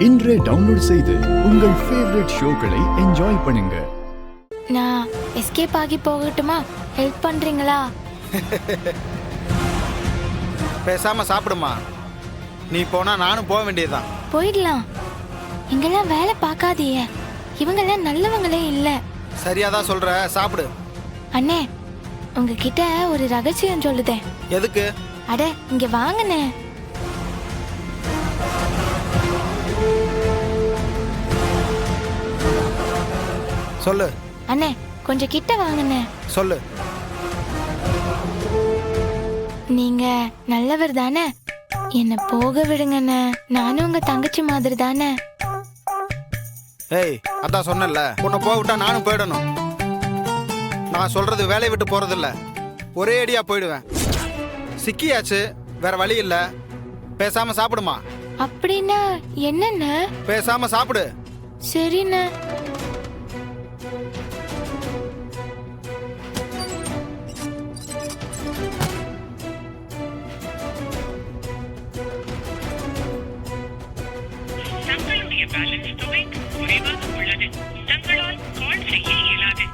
இன்றே டவுன்லோட் செய்து உங்கள் ஃபேவரட் ஷோக்களை என்ஜாய் பண்ணுங்க. நான் எஸ்கேப் ஆகி போகட்டுமா? ஹெல்ப் பண்றீங்களா? பேசாம சாப்பிடுமா. நீ போனா நானும் போக வேண்டியதுதான். போயிடலாம். இங்கெல்லாம் வேலை பார்க்காதீங்க. இவங்கெல்லாம் நல்லவங்களே இல்ல. சரியாதான் சொல்ற, சாப்பிடு. அண்ணே, உங்ககிட்ட ஒரு ரகசியம் சொல்லுதேன். எதுக்கு? அட இங்க வாங்கண்ணே. சொல்லு. அண்ணே கொஞ்சம் கிட்ட வாங்கண்ணே. சொல்லு. நீங்க நல்லவர் தானே? என்ன போக விடுங்கண்ணே. நானும் உங்க தங்கச்சி மாதிரி தானே. ஏய், அதான் சொன்னல, உன்னை போக விட்டா நானும் போயிடணும். நான் சொல்றது வேலையை விட்டு போறதில்ல, ஒரே அடியா போயிடுவேன். சிக்கியாச்சு, வேற வழி இல்ல. பேசாம சாப்பிடுமா. அப்படின்னா என்னண்ண? பேசாம சாப்பிடு. சரிண்ணே. தங்களுடைய பேலன்ஸ் தொகை குறைவாக உள்ளது. தங்களால் கால் செய்ய இயலாது.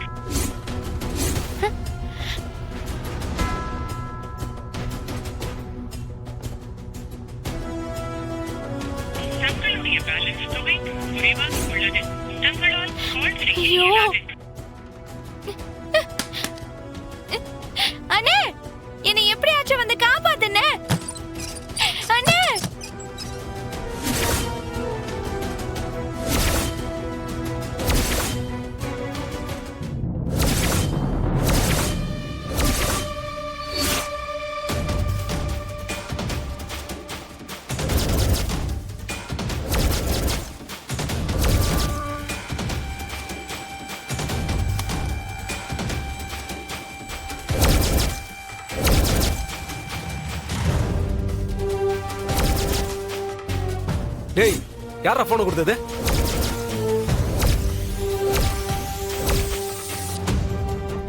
தங்களுடைய பேலன்ஸ் தொகை குறைவாக உள்ளது. தங்களால் கால் செய்ய இயலாது. அண்ணே, என்னை எப்படியாச்சும் வந்து காப்பாத்துண்ணே. அண்ணே, டேய், யாரா போன் கொடுத்தது?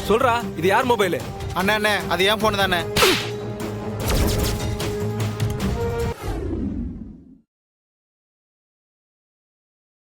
சொல்றா, இது யார் மொபைல்? அண்ணே, அது ஏன் போன் தானே.